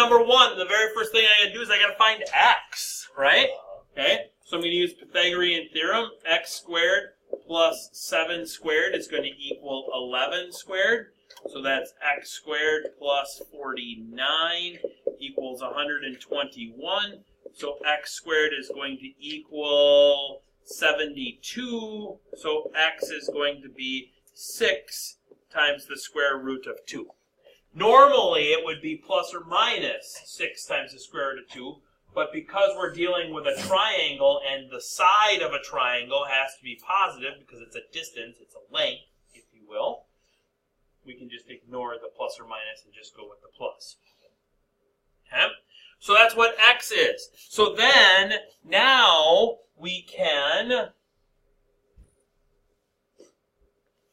number one, the very first thing I got to do is I got to find x, right? Okay, so I'm going to use Pythagorean theorem. X squared plus 7 squared is going to equal 11 squared. So that's x squared plus 49 equals 121. So x squared is going to equal 72. So x is going to be 6 times the square root of 2. Normally, it would be plus or minus 6 times the square root of 2. But because we're dealing with a triangle and the side of a triangle has to be positive because it's a distance, it's a length, if you will, we can just ignore the plus or minus and just go with the plus. Okay? So that's what x is. So then, now we can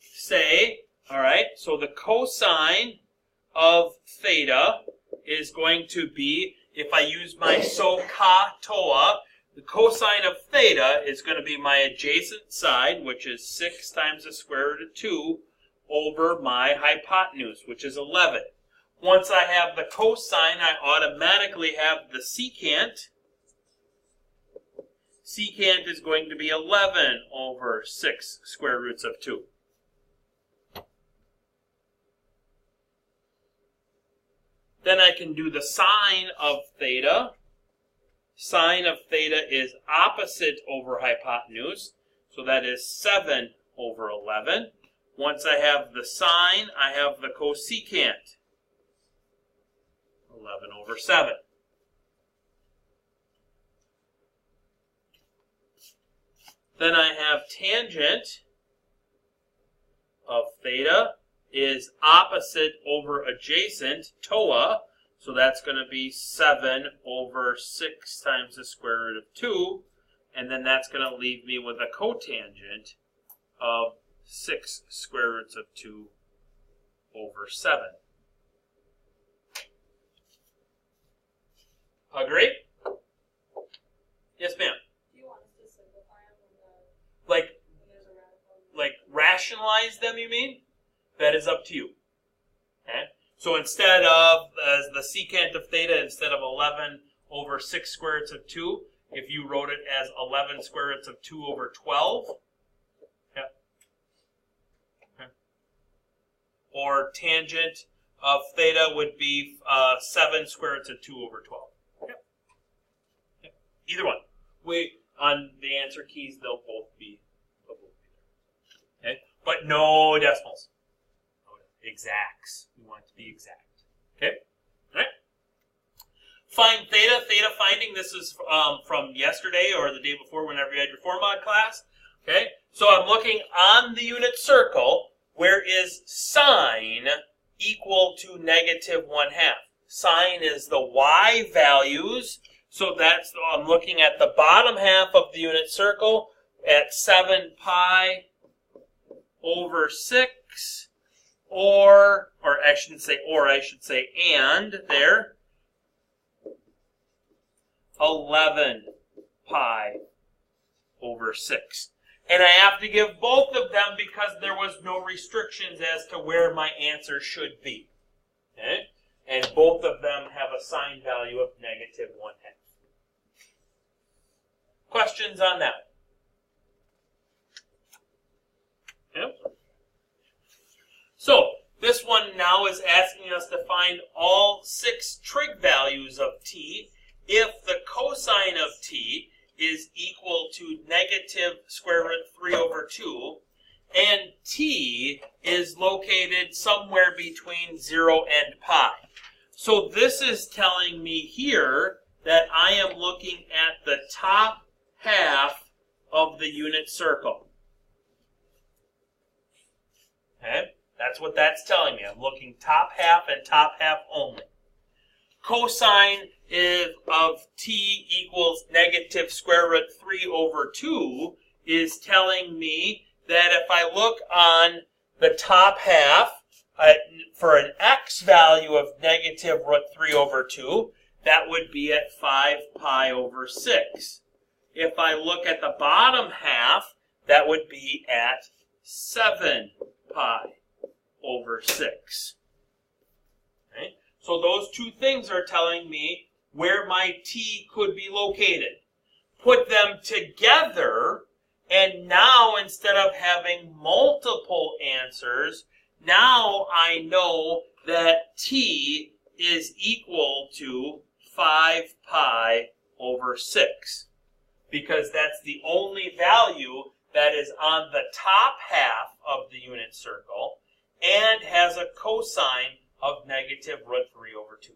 say, all right, so the cosine of theta is going to be, if I use my SOHCAHTOA, the cosine of theta is going to be my adjacent side, which is 6 times the square root of 2, over my hypotenuse, which is 11. Once I have the cosine, I automatically have the secant. Secant is going to be 11 over 6 square roots of 2. Then I can do the sine of theta. Sine of theta is opposite over hypotenuse, so that is 7 over 11. Once I have the sine, I have the cosecant, 11 over 7. Then I have tangent of theta is opposite over adjacent, TOA, so that's going to be 7 over 6 times the square root of 2, and then that's going to leave me with a cotangent of 6 square roots of 2 over 7. Agree? Yes, ma'am. Do you want us to simplify them when there's a radical? Like rationalize them, you mean? That is up to you. Okay? So instead of, as the secant of theta, instead of 11 over 6 square roots of 2, if you wrote it as 11 square roots of 2 over 12, yeah. Okay. Or tangent of theta would be 7 square roots of 2 over 12. Yep. Yep. Either one. On the answer keys, they'll both be there. Okay? But no decimals. Exacts. We want it to be exact. Okay? All right? Find theta. Theta finding. This is from yesterday or the day before, whenever you had your 4-mod class. Okay? So I'm looking on the unit circle. Where is sine equal to negative 1/2? Sine is the y values. So that's, I'm looking at the bottom half of the unit circle at 7 pi over 6. Or I shouldn't say or, I should say and there, 11 pi over 6. And I have to give both of them because there was no restrictions as to where my answer should be. Okay? And both of them have a sine value of negative 1/2. Questions on that? Okay. So, this one now is asking us to find all 6 trig values of t if the cosine of t is equal to negative square root 3 over 2, and t is located somewhere between 0 and pi. So this is telling me here that I am looking at the top half of the unit circle. Okay? That's what that's telling me. I'm looking top half and top half only. Cosine of t equals negative square root 3 over 2 is telling me that if I look on the top half for an x value of negative root 3 over 2, that would be at 5 pi over 6. If I look at the bottom half, that would be at 7 pi over 6. Okay? So So those two things are telling me where my t could be located. Put them together, and now instead of having multiple answers, now I know that t is equal to 5 pi over 6. Because that's the only value that is on the top half of the unit circle and has a cosine of negative root 3 over 2.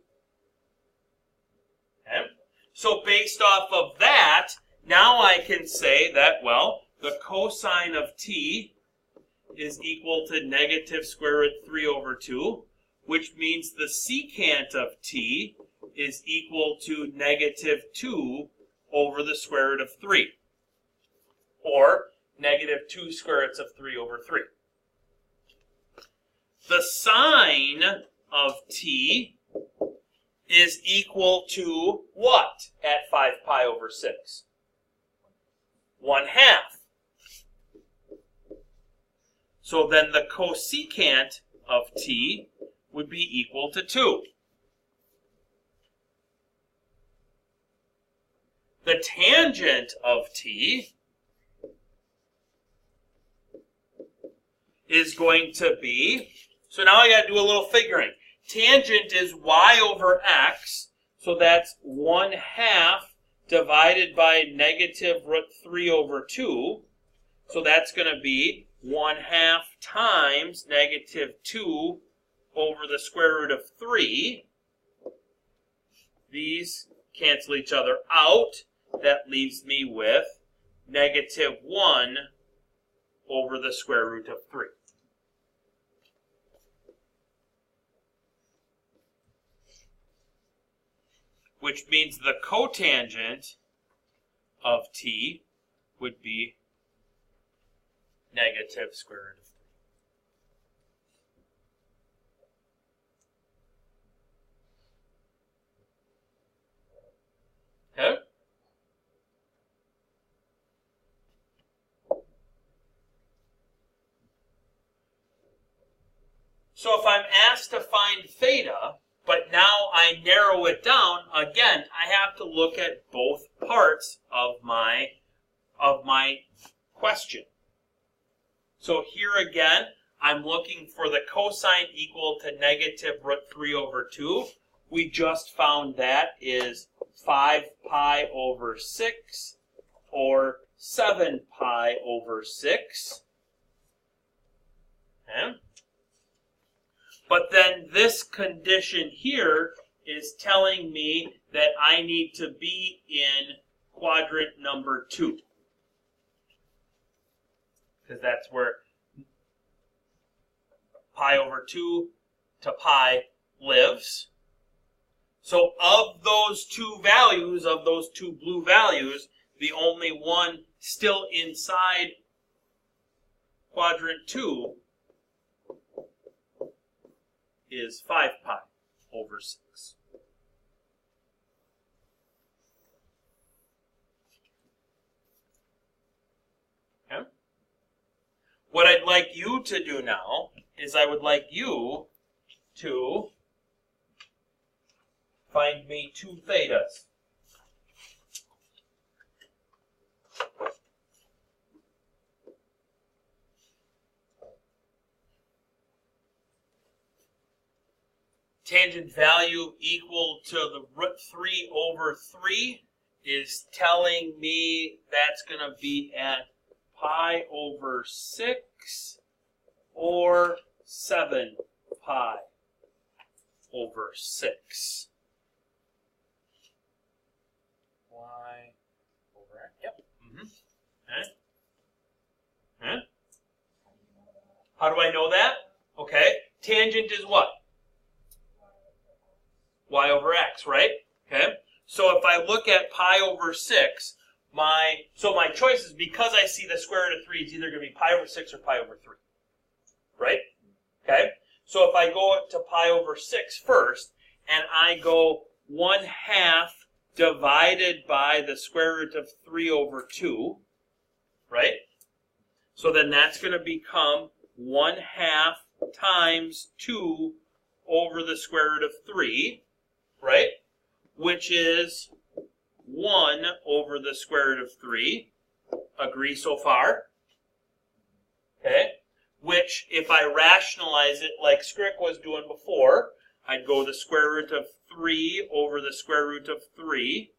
Okay? So based off of that, now I can say that, well, the cosine of t is equal to negative square root 3 over 2, which means the secant of t is equal to negative 2 over the square root of 3, or negative 2 square roots of 3 over 3. The sine of t is equal to what at 5 pi over 6? 1/2. So then the cosecant of t would be equal to 2. The tangent of t is going to be, so now I got to do a little figuring. Tangent is y over x, so that's 1/2 divided by negative root 3 over 2. So that's going to be 1/2 times negative 2 over the square root of 3. These cancel each other out. That leaves me with negative 1 over the square root of 3. Which means the cotangent of t would be negative square root of 3. Okay? So if I'm asked to find theta, but now I narrow it down, again, I have to look at both parts of my question. So here again, I'm looking for the cosine equal to negative root 3 over 2. We just found that is 5 pi over 6 or 7 pi over 6. Okay? But then this condition here is telling me that I need to be in quadrant number 2. Because that's where pi over 2 to pi lives. So of those two values, of those two blue values, the only one still inside quadrant 2 is 5 pi over 6. Okay? What I'd like you to do now is I would like you to find me 2 thetas. Tangent value equal to the root 3 over 3 is telling me that's going to be at pi over 6 or 7 pi over 6. Y over X. Yep. Okay. Okay. How do I know that? Okay. Tangent is what? Y over X, right? Okay. So if I look at pi over 6, my choice is, because I see the square root of 3, it's either going to be pi over 6 or pi over 3. Right? Okay. So if I go up to pi over 6 first, and I go 1/2 divided by the square root of 3 over 2, right? So then that's going to become 1/2 times 2 over the square root of 3, right? Which is 1 over the square root of 3. Agree so far? Okay. Which, if I rationalize it like Scrick was doing before, I'd go the square root of 3 over the square root of 3.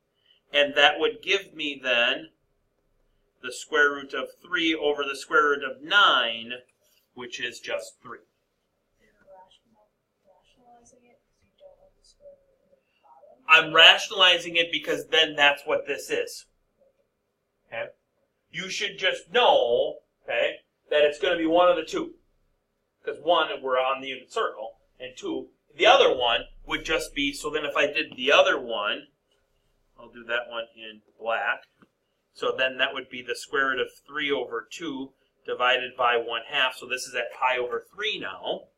And that would give me then the square root of 3 over the square root of 9, which is just 3. Rationalizing it because you don't have the square root of the bottom. I'm rationalizing it because then that's what this is. Okay? You should just know, okay, that it's going to be one of the two. Because 1, we're on the unit circle, and 2, the other one would just be, so then if I did the other one, I'll do that one in black. So then that would be the square root of 3 over 2 divided by 1/2. So this is at pi over 3 now,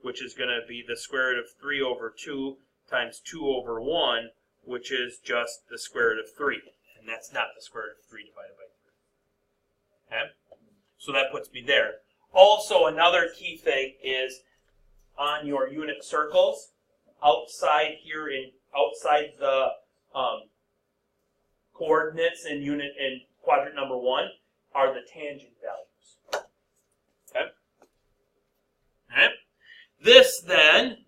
which is going to be the square root of 3 over 2 times 2 over 1, which is just the square root of 3. And that's not the square root of 3 divided by 3. Okay? So that puts me there. Also, another key thing is on your unit circles, outside here, outside the coordinates in quadrant number 1 are the tangent values. Okay? Alright? This then,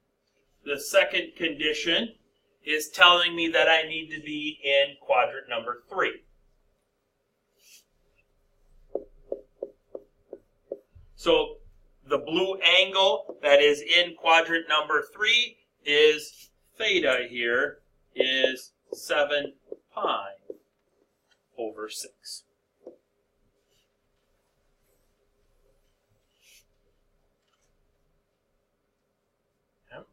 the second condition, is telling me that I need to be in quadrant number 3. So the blue angle that is in quadrant number 3 is theta here is 7 pi over 6. Okay.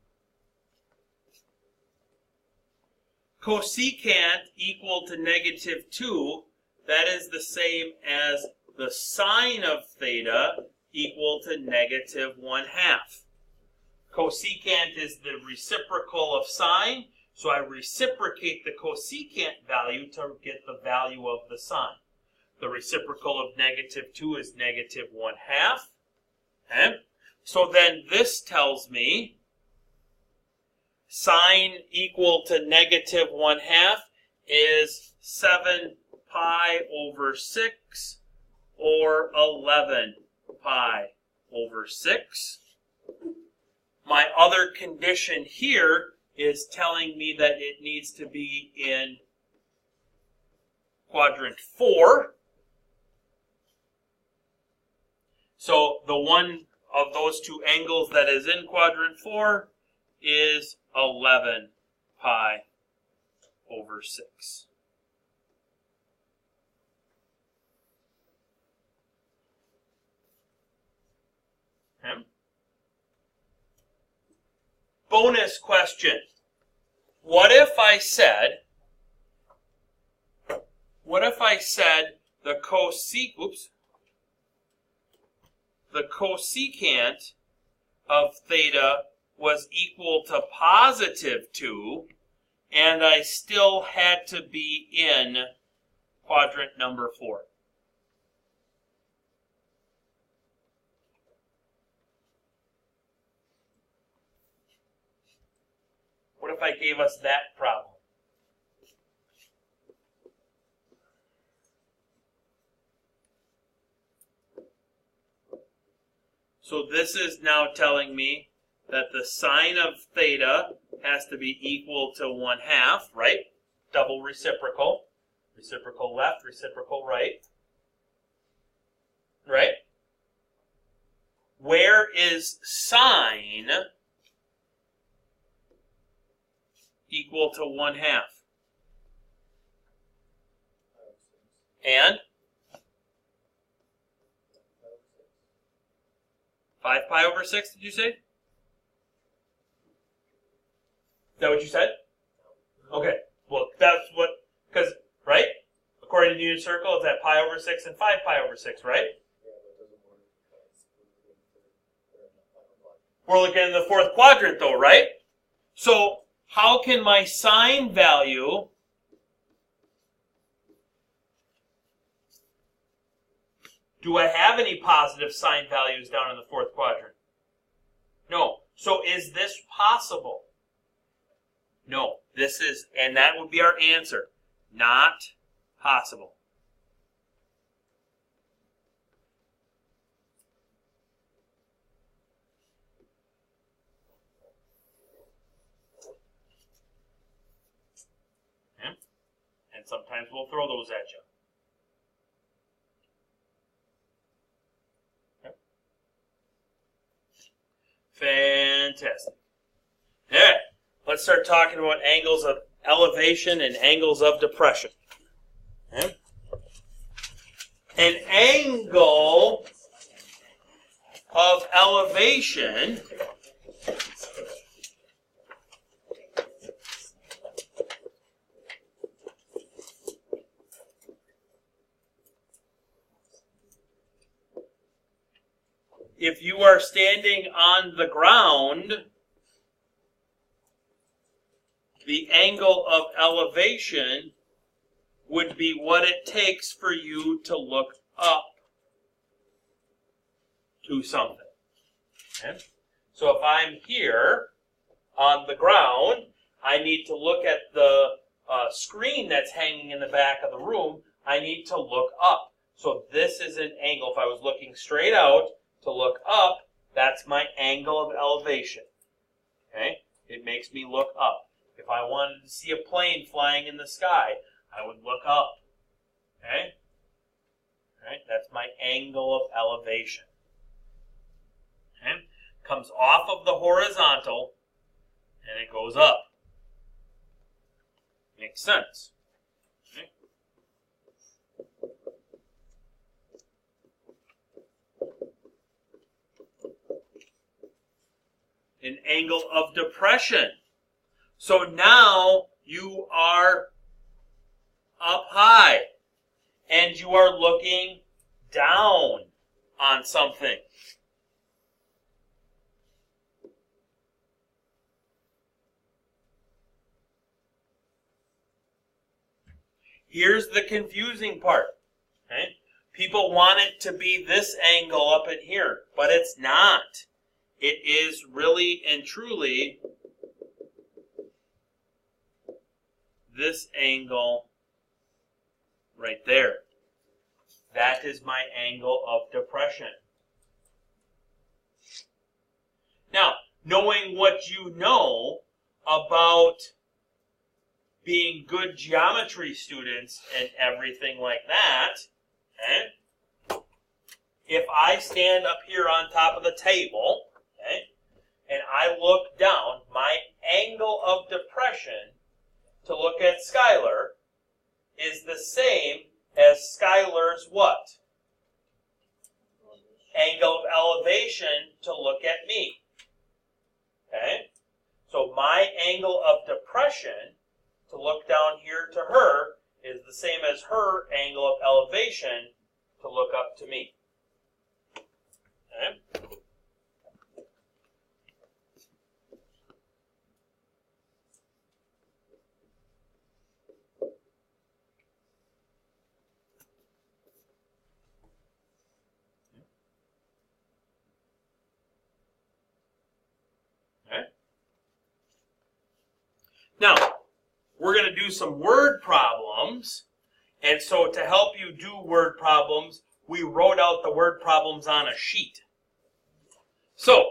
Cosecant equal to -2, that is the same as the sine of theta equal to -1/2. Cosecant is the reciprocal of sine, so I reciprocate the cosecant value to get the value of the sine. The reciprocal of -2 is -1/2. Okay? So then this tells me sine equal to -1/2 is 7 pi over 6 or 11 pi over 6. My other condition here is telling me that it needs to be in quadrant 4. So the one of those two angles that is in quadrant 4 is 11 pi over 6. Okay. Bonus question. What if I said the cosecant of theta was equal to +2, and I still had to be in quadrant number 4? What if I gave us that problem? So this is now telling me that the sine of theta has to be equal to 1/2, right? Double reciprocal. Reciprocal left, reciprocal right. Right? Where is sine equal to 1/2? And 5 pi over 6, did you say? Is that what you said? Okay. Well, that's what, because, right? According to the unit circle, it's at pi over 6 and 5 pi over 6, right? We're looking in the fourth quadrant, though, right? So, how can my sine value do I have any positive sine values down in the fourth quadrant? No. So is this possible? No, this is, and that would be our answer. Not possible. Okay. And sometimes we'll throw those at you. Okay. Fantastic. All right, let's start talking about angles of elevation and angles of depression. Okay. An angle of elevation if you are standing on the ground, the angle of elevation would be what it takes for you to look up to something. Okay? So if I'm here on the ground, I need to look at the screen that's hanging in the back of the room. I need to look up. So this is an angle. If I was looking straight out to look up, that's my angle of elevation. Okay? It makes me look up. If I wanted to see a plane flying in the sky, I would look up. Okay? All right? That's my angle of elevation. Okay? Comes off of the horizontal and it goes up. Makes sense. Okay? An angle of depression. So now you are up high and you are looking down on something. Here's the confusing part. Okay? People want it to be this angle up in here, but it's not. It is really and truly this angle right there. That is my angle of depression. Now, knowing what you know about being good geometry students and everything like that, okay, if I stand up here on top of the table, okay, and I look down, my angle of depression to look at Skylar is the same as Skylar's what? Angle of elevation to look at me. Okay? So my angle of depression to look down here to her is the same as her angle of elevation to look up to me. Okay? Now, we're going to do some word problems, and so to help you do word problems, we wrote out the word problems on a sheet. So,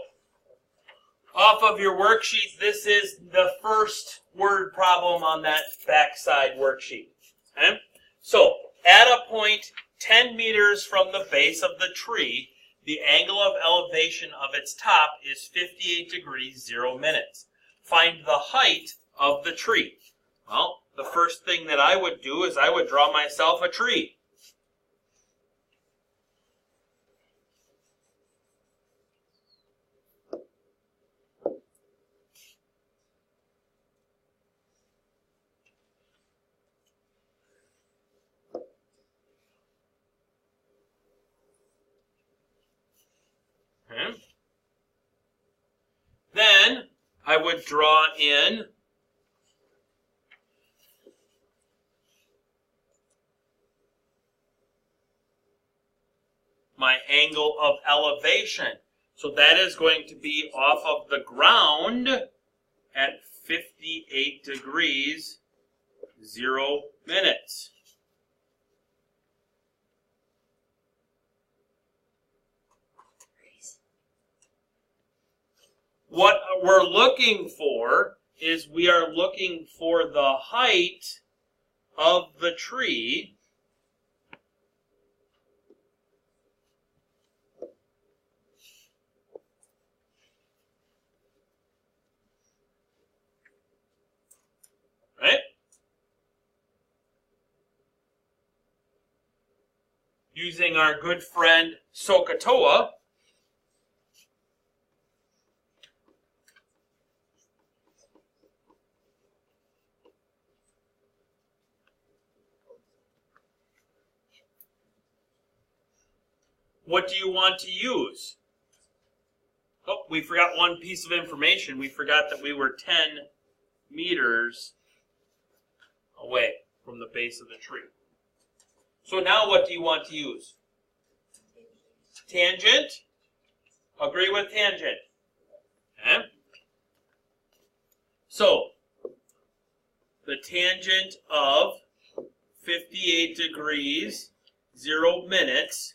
off of your worksheet, this is the first word problem on that backside worksheet. Okay? So, at a point 10 meters from the base of the tree, the angle of elevation of its top is 58 degrees 0 minutes. Find the height of the tree. Well, the first thing that I would do is I would draw myself a tree. Okay. Then I would draw in my angle of elevation. So that is going to be off of the ground at 58 degrees, 0 minutes. What we're looking for is we are looking for the height of the tree right? Using our good friend SOHCAHTOA. What do you want to use? Oh, we forgot one piece of information. We forgot that we were 10 meters away from the base of the tree. So now what do you want to use? Tangent? Agree with tangent. Okay. So, the tangent of 58 degrees, 0 minutes,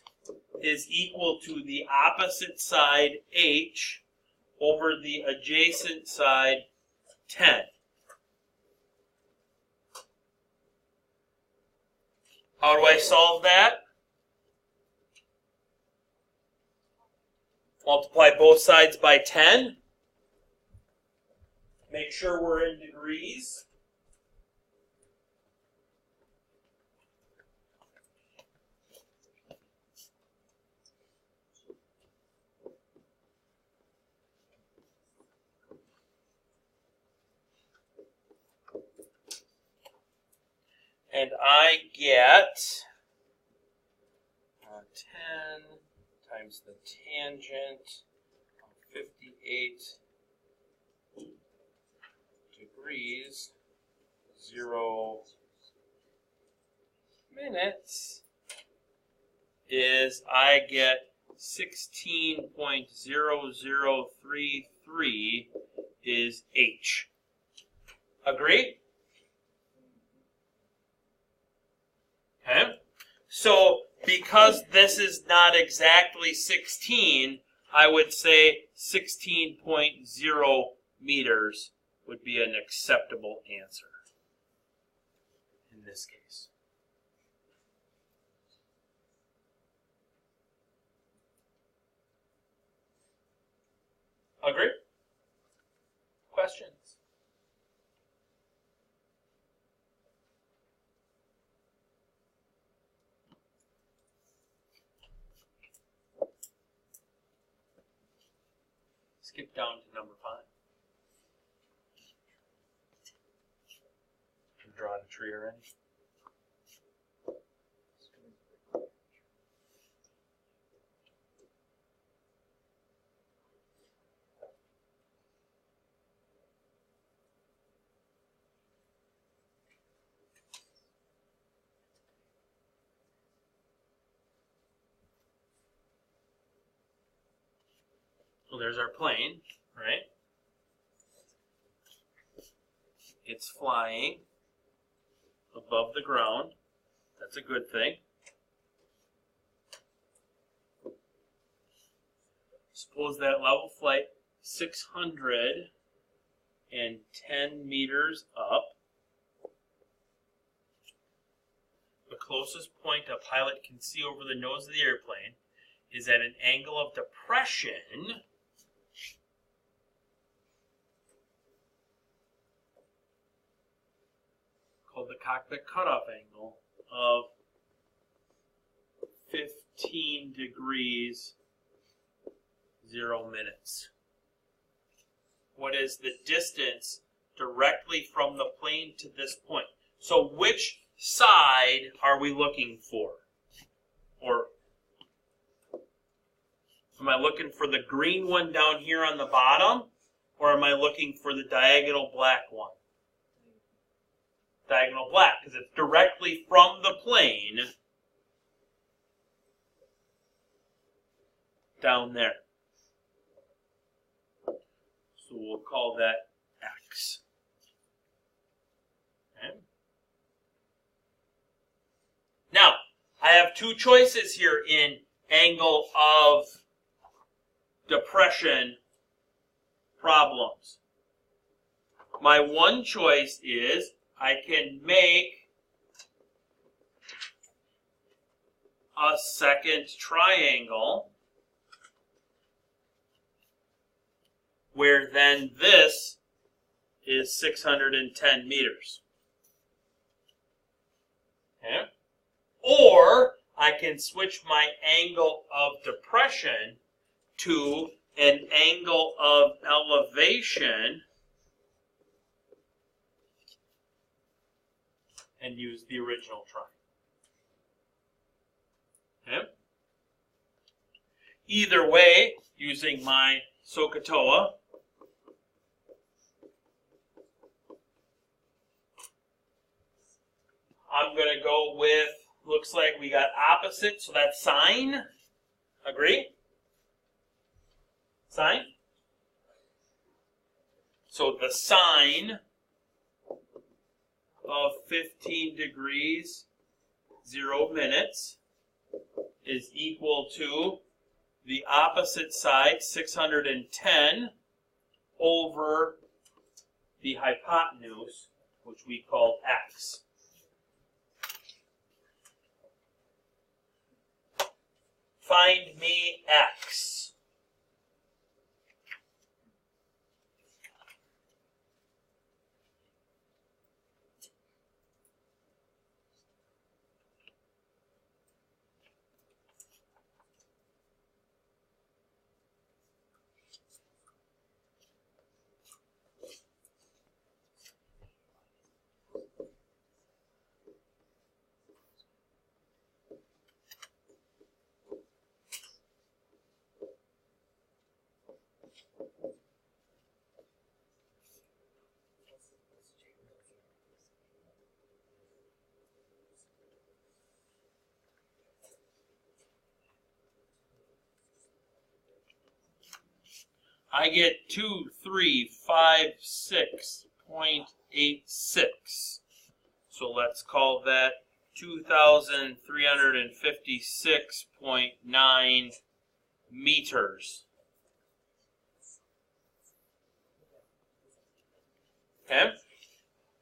is equal to the opposite side, h, over the adjacent side, 10. How do I solve that? Multiply both sides by 10. Make sure we're in degrees. And I get 10 times the tangent of 58 degrees, 0 minutes, is I get 16.0033 is h. Agree? Okay. So because this is not exactly 16, I would say 16.0 meters would be an acceptable answer in this case. Agree? Questions? Skip down to number 5. I'm drawing a tree already. So there's our plane, right? It's flying above the ground. That's a good thing. Suppose that level flight 610 meters up. The closest point a pilot can see over the nose of the airplane is at an angle of depression called the cockpit cutoff angle of 15 degrees, 0 minutes. What is the distance directly from the plane to this point? So which side are we looking for? Or am I looking for the green one down here on the bottom? Or am I looking for the diagonal black one? Diagonal black, because it's directly from the plane down there. So we'll call that x. Okay. Now, I have two choices here in angle of depression problems. My one choice is I can make a second triangle where then this is 610 meters. Okay. Or I can switch my angle of depression to an angle of elevation and use the original triangle. Okay. Either way, using my SOHCAHTOA, I'm going to go with, looks like we got opposite, so that's sine. Agree? Sine? So the sine of 15 degrees, 0 minutes, is equal to the opposite side, 610, over the hypotenuse, which we call x. Find me x. I get 2356.86. So let's call that 2,356.9 meters. Okay.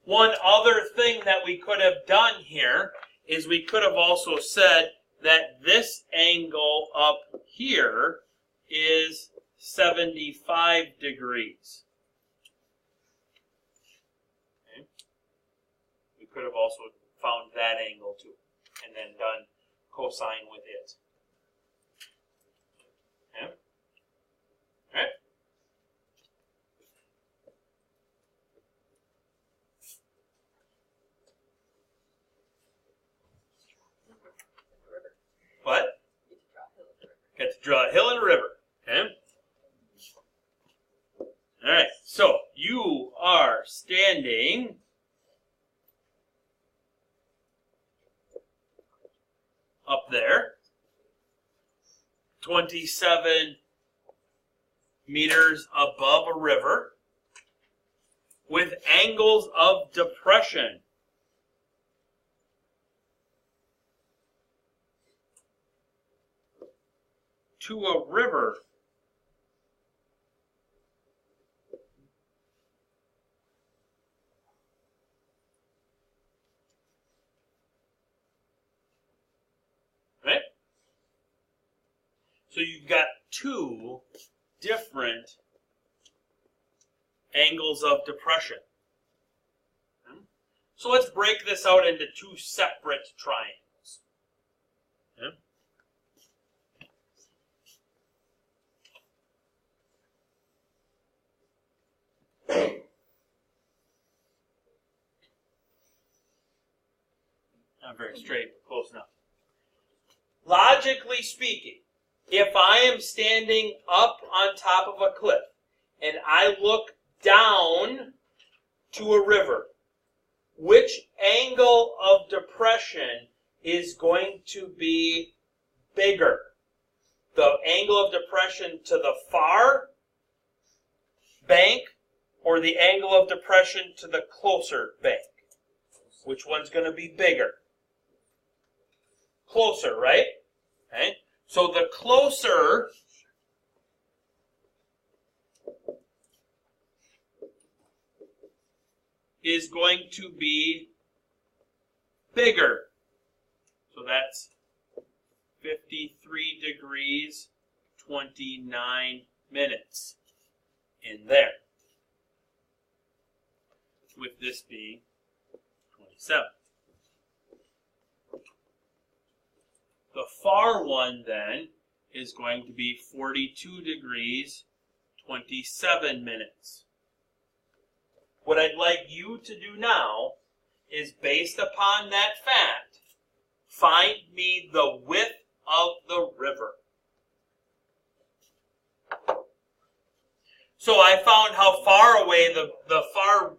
One other thing that we could have done here is we could have also said that this angle up here is 75 degrees. Okay. We could have also found that angle too, and then done cosine with it. Okay. All right. What? Get to draw a hill and a river. Okay. All right, so you are standing up there, 27 meters above a river, with angles of depression. To a river. Right? So you've got two different angles of depression. So let's break this out into two separate triangles. Okay? Not very straight, but close enough. Logically speaking, if I am standing up on top of a cliff and I look down to a river, which angle of depression is going to be bigger? The angle of depression to the far bank or the angle of depression to the closer bank? Which one's going to be bigger? Closer, right? Okay. So the closer is going to be bigger. So that's 53 degrees, 29 minutes in there. With this being 27. The far one then is going to be 42 degrees, 27 minutes. What I'd like you to do now is, based upon that fact, find me the width of the river. So I found how far away the far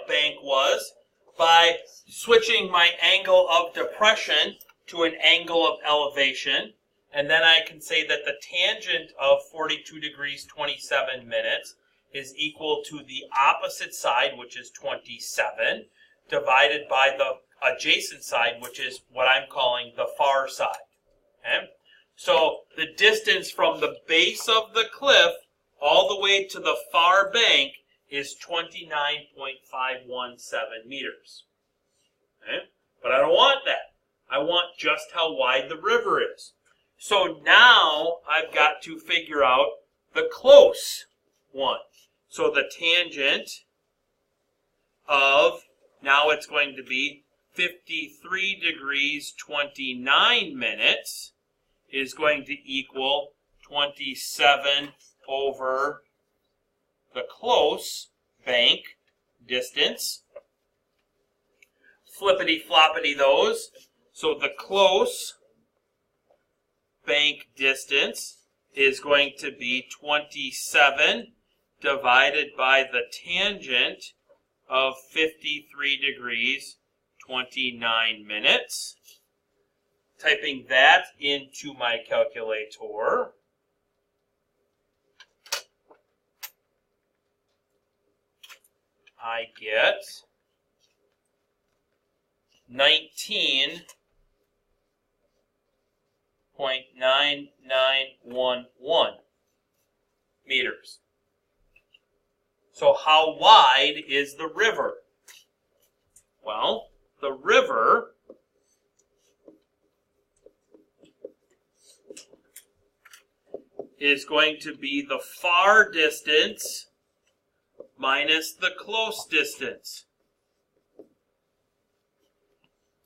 bank was by switching my angle of depression to an angle of elevation. And then I can say that the tangent of 42 degrees, 27 minutes is equal to the opposite side, which is 27, divided by the adjacent side, which is what I'm calling the far side. Okay? So the distance from the base of the cliff all the way to the far bank is 29.517 meters. Okay? But I don't want that. I want just how wide the river is. So now I've got to figure out the close one. So the tangent of, now it's going to be 53 degrees, 29 minutes is going to equal 27 over the close bank distance. Flippity floppity those. So the close bank distance is going to be 27 divided by the tangent of 53 degrees, 29 minutes. Typing that into my calculator. I get 19.9911 meters. So how wide is the river? Well, the river is going to be the far distance minus the close distance.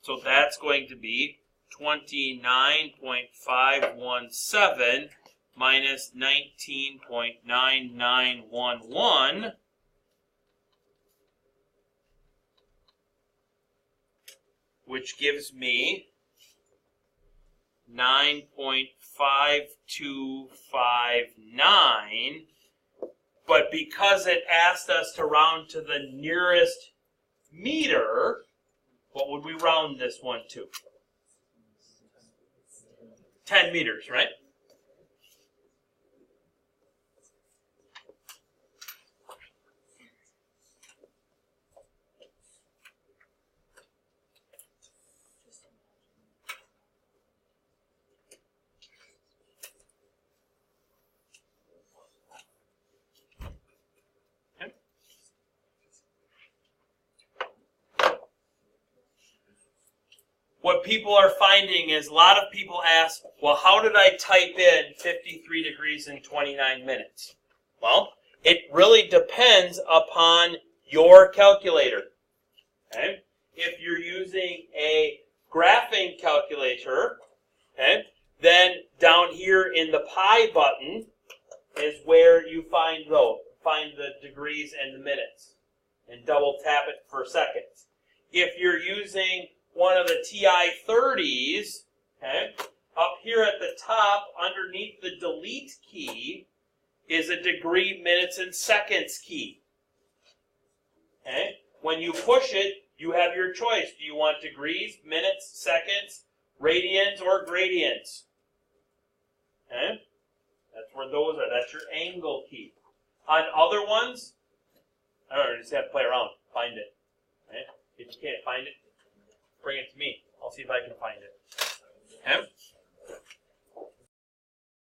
So that's going to be 29.517 minus 19.9911, which gives me 9.5259. But because it asked us to round to the nearest meter, what would we round this one to? 10 meters, right? What people are finding is a lot of people ask, well, how did I type in 53 degrees and 29 minutes? Well, it really depends upon your calculator. Okay? If you're using a graphing calculator, okay, then down here in the pi button is where you find the degrees and the minutes, and double tap it for seconds. If you're using one of the TI-30s, okay, up here at the top, underneath the delete key, is a degree, minutes, and seconds key. Okay? When you push it, you have your choice. Do you want degrees, minutes, seconds, radians, or gradients? Okay? That's where those are. That's your angle key. On other ones, I don't know, just have to play around, find it. Right? If you can't find it, bring it to me. I'll see if I can find it. Okay?